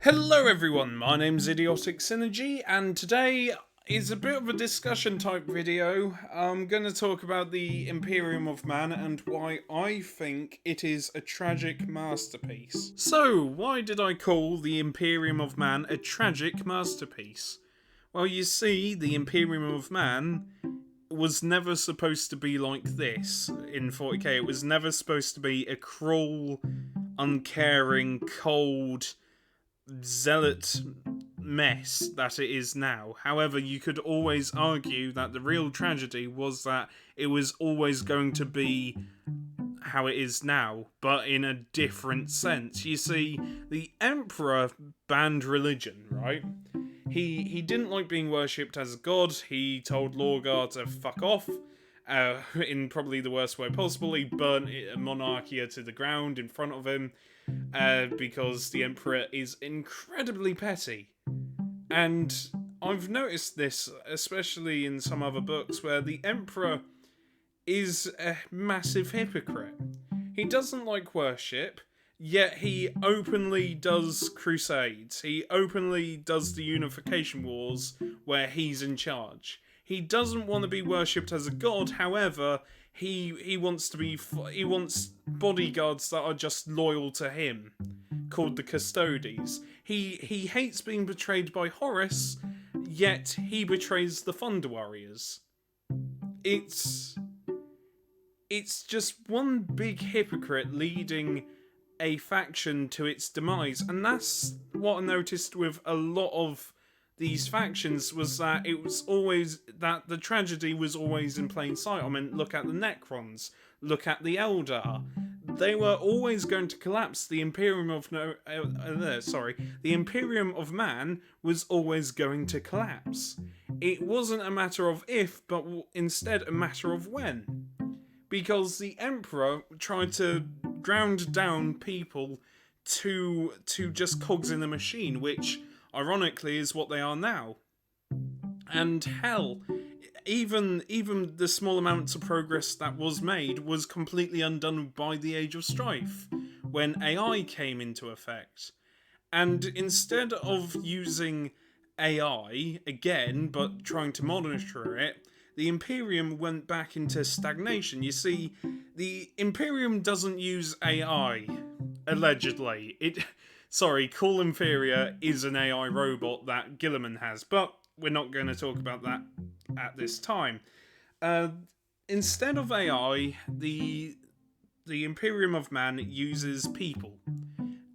Hello everyone, my name's Idiotic Synergy, and today is a bit of a discussion type video. I'm going to talk about the Imperium of Man and why I think it is a tragic masterpiece. So, why did I call the Imperium of Man a tragic masterpiece? Well, you see, the Imperium of Man was never supposed to be like this in 40k. It was never supposed to be a cruel, uncaring, cold, zealot mess that it is now. However, you could always argue that the real tragedy was that it was always going to be how it is now, but in a different sense. You see, the Emperor banned religion, right? He didn't like being worshipped as a god. He told Lorgar to fuck off. In probably the worst way possible. He burnt Monarchia to the ground in front of him. Because the Emperor is incredibly petty. And I've noticed this, especially in some other books, where the Emperor is a massive hypocrite. He doesn't like worship, yet he openly does crusades. He openly does the unification wars where he's in charge. He doesn't want to be worshipped as a god, however, he wants bodyguards that are just loyal to him, called the Custodes. He hates being betrayed by Horus, yet he betrays the Thunder Warriors. It's just one big hypocrite leading a faction to its demise, and that's what I noticed with a lot of these factions, was that it was always that the tragedy was always in plain sight. I mean, look at the Necrons, look at the Eldar. They were always going to collapse. The Imperium of the Imperium of Man was always going to collapse. It wasn't a matter of if, but instead a matter of when. Because the Emperor tried to ground down people to just cogs in the machine, which ironically is what they are now. And hell, even the small amounts of progress that was made was completely undone by the Age of Strife, when AI came into effect. And instead of using AI again, but trying to monitor it, the Imperium went back into stagnation. You see, the Imperium doesn't use AI, allegedly. Cool Inferior is an AI robot that Gilliman has, but we're not going to talk about that at this time. Instead of AI, the Imperium of Man uses people.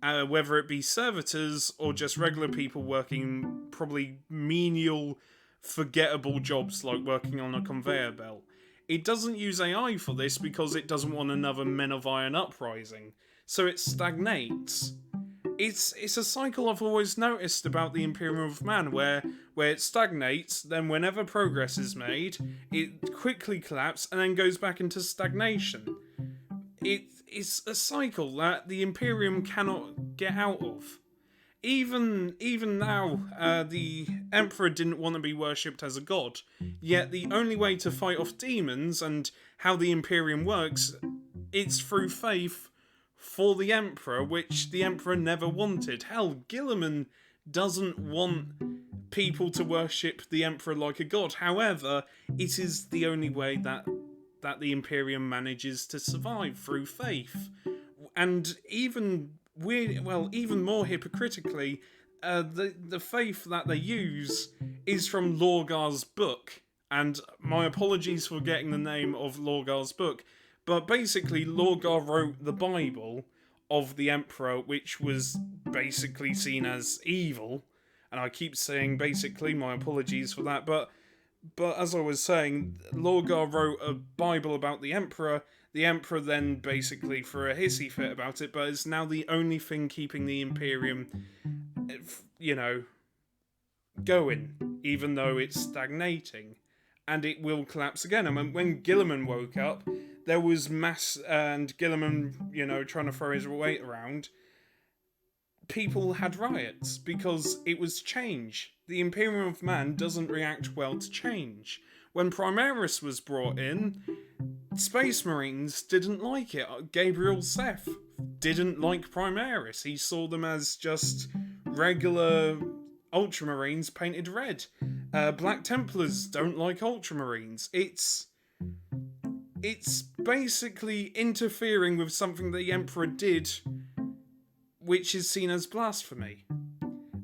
Whether it be servitors or just regular people working probably menial, forgettable jobs like working on a conveyor belt. It doesn't use AI for this because it doesn't want another Men of Iron uprising, so it stagnates. It's a cycle I've always noticed about the Imperium of Man, where it stagnates, then whenever progress is made, it quickly collapses and then goes back into stagnation. It's a cycle that the Imperium cannot get out of. Even now, the Emperor didn't want to be worshipped as a god, yet the only way to fight off demons and how the Imperium works, it's through faith for the Emperor, which the Emperor never wanted. Hell, Gilliman doesn't want people to worship the Emperor like a god. However, it is the only way that the Imperium manages to survive, through faith. And even more hypocritically, the faith that they use is from Lorgar's book. And my apologies for getting the name of Lorgar's book, but basically Lorgar wrote the Bible of the Emperor, which was basically seen as evil. And I keep saying basically, my apologies for that, but as I was saying, Lorgar wrote a Bible about the Emperor. The Emperor then basically threw a hissy fit about it, but it's now the only thing keeping the Imperium, going, even though it's stagnating. And it will collapse again. I mean, when Gilliman woke up, there was and Gilliman, trying to throw his weight around, people had riots because it was change. The Imperium of Man doesn't react well to change. When Primaris was brought in, Space Marines didn't like it. Gabriel Seth didn't like Primaris. He saw them as just regular Ultramarines painted red. Black Templars don't like Ultramarines. It's basically interfering with something the Emperor did, which is seen as blasphemy.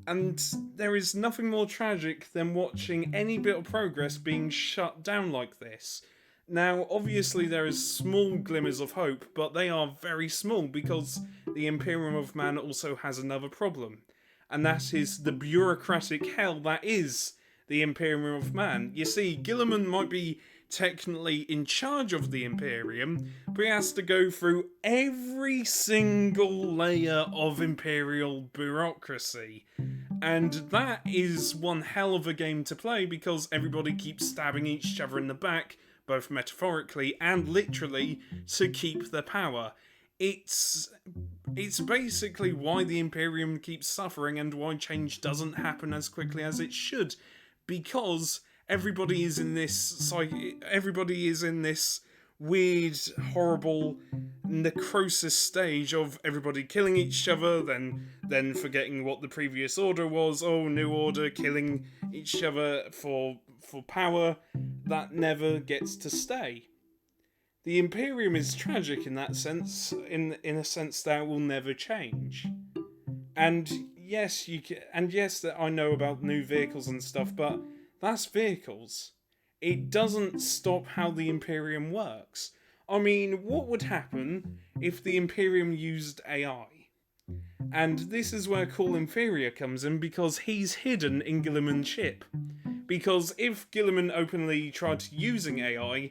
And there is nothing more tragic than watching any bit of progress being shut down like this. Now, obviously, there is small glimmers of hope, but they are very small because the Imperium of Man also has another problem, and that is the bureaucratic hell that is the Imperium of Man. You see, Gilliman might be technically in charge of the Imperium, but he has to go through every single layer of Imperial bureaucracy. And that is one hell of a game to play because everybody keeps stabbing each other in the back, both metaphorically and literally, to keep their power. It's basically why the Imperium keeps suffering and why change doesn't happen as quickly as it should, because everybody is in this weird, horrible necrosis stage of everybody killing each other, then forgetting what the previous order was. Oh, new order, killing each other for power. That never gets to stay. The Imperium is tragic in that sense, in a sense that it will never change. And yes, that I know about new vehicles and stuff, but that's vehicles. It doesn't stop how the Imperium works. I mean, what would happen if the Imperium used AI? And this is where Call Inferior comes in, because he's hidden in Gilliman's ship. Because if Gilliman openly tried using AI,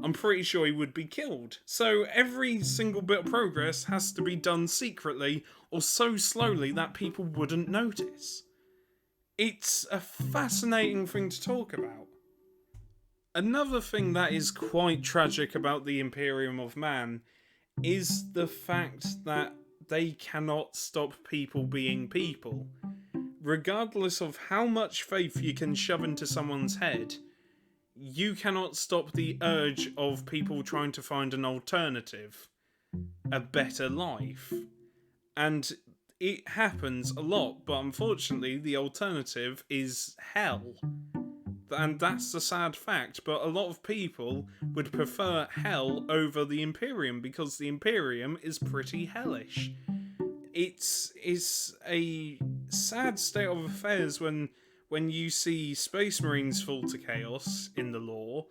I'm pretty sure he would be killed. So every single bit of progress has to be done secretly or so slowly that people wouldn't notice. It's a fascinating thing to talk about. Another thing that is quite tragic about the Imperium of Man is the fact that they cannot stop people being people. Regardless of how much faith you can shove into someone's head, you cannot stop the urge of people trying to find an alternative, a better life. And it happens a lot, but unfortunately the alternative is hell. And that's the sad fact, but a lot of people would prefer hell over the Imperium because the Imperium is pretty hellish. It's a sad state of affairs when you see Space Marines fall to chaos in the lore.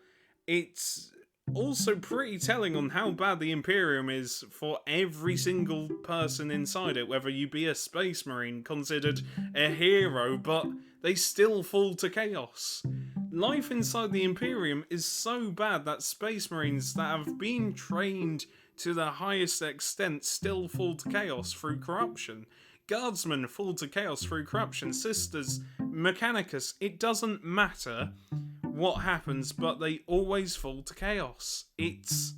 It's also pretty telling on how bad the Imperium is for every single person inside it, whether you be a Space Marine considered a hero, but they still fall to chaos. Life inside the Imperium is so bad that Space Marines that have been trained to the highest extent still fall to chaos through corruption. Guardsmen fall to chaos through corruption. Sisters, Mechanicus, it doesn't matter what happens, but they always fall to chaos. It's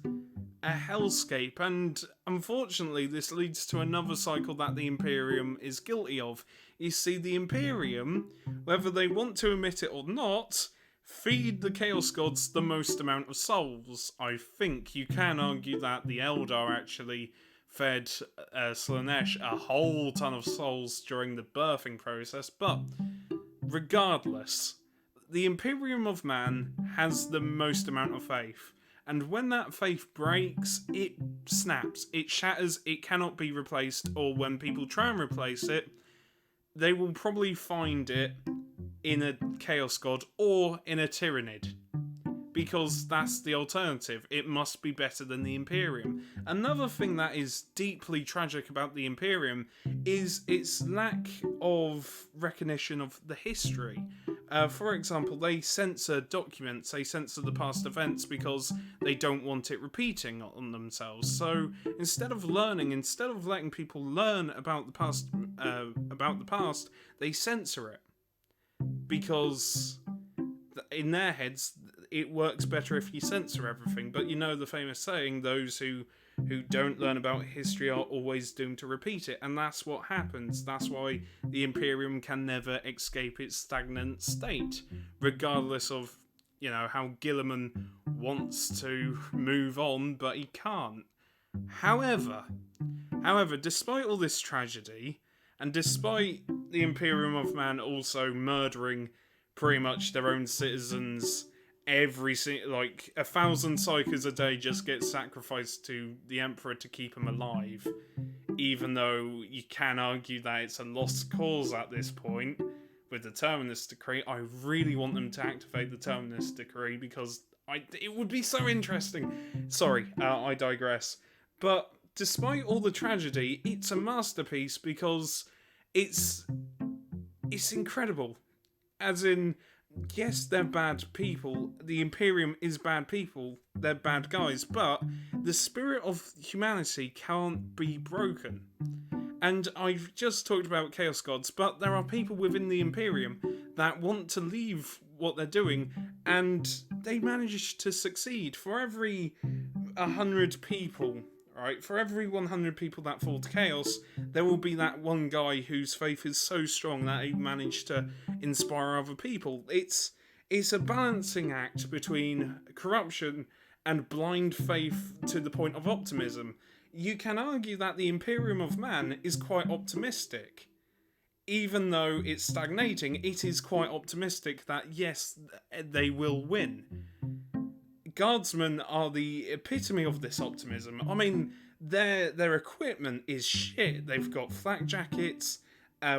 a hellscape, and unfortunately this leads to another cycle that the Imperium is guilty of. You see, the Imperium, whether they want to admit it or not, feed the Chaos Gods the most amount of souls. I think you can argue that the Eldar actually fed Slaanesh a whole ton of souls during the birthing process, but regardless, the Imperium of Man has the most amount of faith. And when that faith breaks, it snaps, it shatters, it cannot be replaced, or when people try and replace it, they will probably find it in a Chaos God or in a Tyrannid. Because that's the alternative. It must be better than the Imperium. Another thing that is deeply tragic about the Imperium is its lack of recognition of the history. For example, they censor documents, they censor the past events because they don't want it repeating on themselves. So instead of letting people learn about the past, they censor it. Because in their heads, it works better if you censor everything. But you know the famous saying, those who don't learn about history are always doomed to repeat it. And that's what happens. That's why the Imperium can never escape its stagnant state, regardless of, how Gilliman wants to move on, but he can't. However, despite all this tragedy, and despite the Imperium of Man also murdering pretty much their own citizens. Like 1,000 psychers a day just get sacrificed to the Emperor to keep him alive. Even though you can argue that it's a lost cause at this point with the Terminus Decree, I really want them to activate the Terminus Decree because it would be so interesting. Sorry, I digress. But despite all the tragedy, it's a masterpiece because it's incredible. As in, yes, they're bad people. The Imperium is bad people. They're bad guys, but the spirit of humanity can't be broken. And I've just talked about Chaos Gods, but there are people within the Imperium that want to leave what they're doing, and they manage to succeed. For every 100 people, right, for every 100 people that fall to Chaos, there will be that one guy whose faith is so strong that he managed to inspire other people. It's a balancing act between corruption and blind faith to the point of optimism. You can argue that the Imperium of Man is quite optimistic. Even though it's stagnating, it is quite optimistic that yes, they will win. Guardsmen are the epitome of this optimism. I mean, their equipment is shit. They've got flak jackets,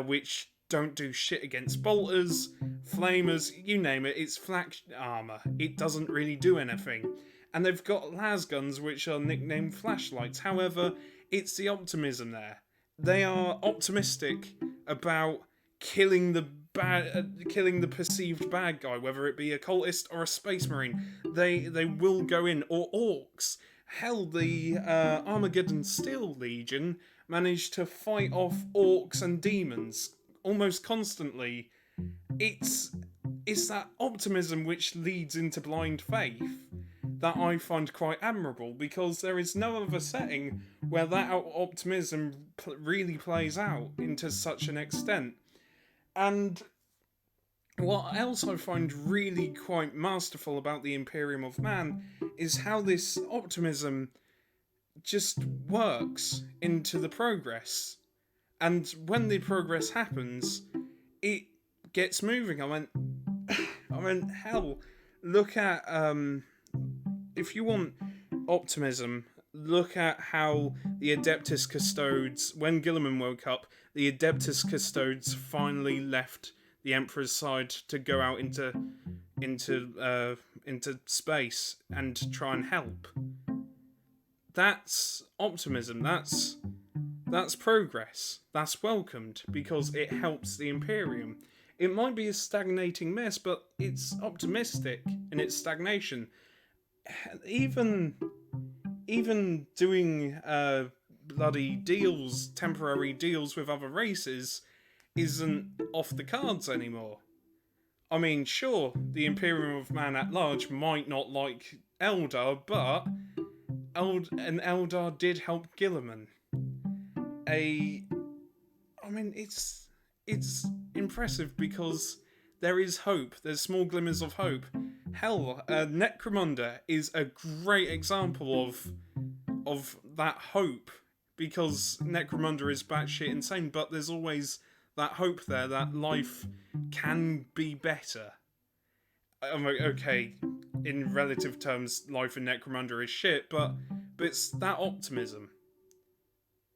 which don't do shit against bolters, flamers, you name it. It's flak armor. It doesn't really do anything. And they've got las guns, which are nicknamed flashlights. However, it's the optimism there. They are optimistic about killing the perceived bad guy, whether it be a cultist or a space marine. They will go in, or orcs. Hell, the Armageddon Steel Legion managed to fight off orcs and demons almost constantly. It's that optimism which leads into blind faith that I find quite admirable, because there is no other setting where that optimism really plays out into such an extent. And what else I find really quite masterful about the Imperium of Man is how this optimism just works into the progress. And when the progress happens, it gets moving. I went, hell, look at, if you want optimism, look at how the Adeptus Custodes, when Guilliman woke up, the Adeptus Custodes finally left the Emperor's side to go out into space and try and help. That's optimism. That's progress. That's welcomed because it helps the Imperium. It might be a stagnating mess, but it's optimistic in its stagnation. Even doing bloody deals, temporary deals with other races, isn't off the cards anymore. I mean, sure, the Imperium of Man at large might not like Eldar, but an Eldar did help Guilliman. It's impressive because there is hope. There's small glimmers of hope. Hell, Necromunda is a great example of that hope, because Necromunda is batshit insane, but there's always that hope there that life can be better. Okay, in relative terms, life in Necromunda is shit, but it's that optimism.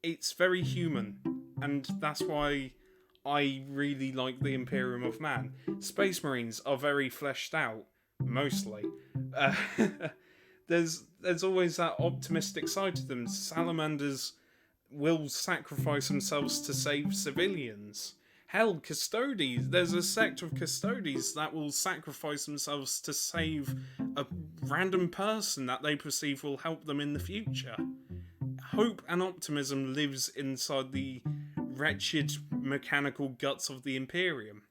It's very human, and that's why I really like the Imperium of Man. Space Marines are very fleshed out, mostly. There's always that optimistic side to them. Salamanders will sacrifice themselves to save civilians. Hell, Custodes, there's a sect of Custodes that will sacrifice themselves to save a random person that they perceive will help them in the future. Hope and optimism lives inside the wretched mechanical guts of the Imperium.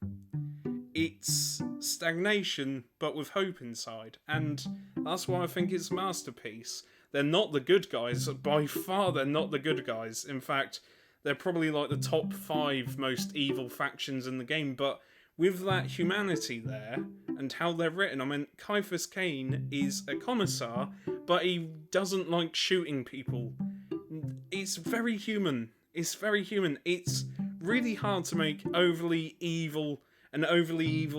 It's stagnation, but with hope inside, and that's why I think it's a masterpiece. They're not the good guys, by far they're not the good guys. In fact, they're probably like the top 5 most evil factions in the game, but with that humanity there, and how they're written, I mean, Caiaphas Cain is a commissar, but he doesn't like shooting people. It's very human. It's very human. It's really hard to make an overly evil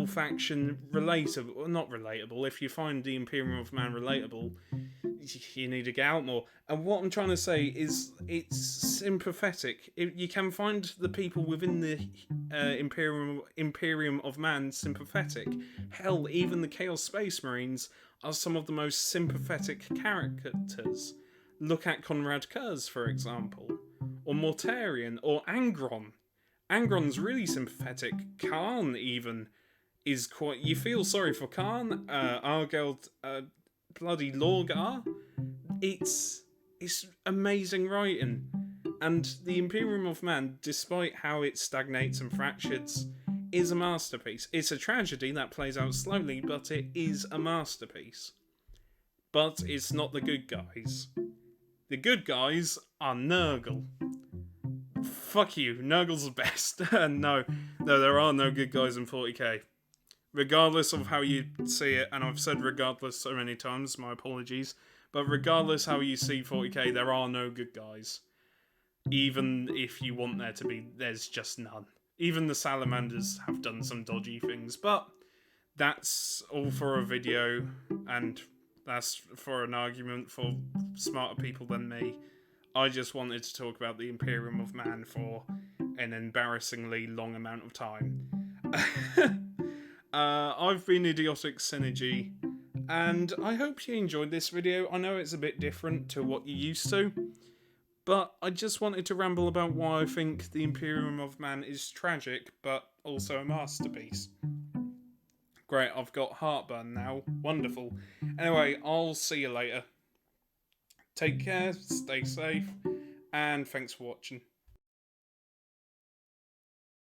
faction relatable. Well, not relatable. If you find the Imperium of Man relatable, you need to get out more. And what I'm trying to say is it's sympathetic. You can find the people within the Imperium of Man sympathetic. Hell, even the Chaos Space Marines are some of the most sympathetic characters. Look at Conrad Kurz, for example, or Mortarion, or Angron. Angron's really sympathetic. Khan, even, is quite. You feel sorry for Khan. Argeld, bloody Lorgar. It's amazing writing. And the Imperium of Man, despite how it stagnates and fractures, is a masterpiece. It's a tragedy that plays out slowly, but it is a masterpiece. But it's not the good guys. The good guys are Nurgle. Fuck you, Nurgle's the best. No, there are no good guys in 40k. Regardless of how you see it, and I've said regardless so many times, my apologies, but regardless how you see 40k, there are no good guys. Even if you want there to be, there's just none. Even the Salamanders have done some dodgy things, but that's all for a video, and that's for an argument for smarter people than me. I just wanted to talk about the Imperium of Man for an embarrassingly long amount of time. I've been Idiotic Synergy, and I hope you enjoyed this video. I know it's a bit different to what you're used to, but I just wanted to ramble about why I think the Imperium of Man is tragic, but also a masterpiece. Great, I've got heartburn now. Wonderful. Anyway, I'll see you later. Take care, stay safe, and thanks for watching.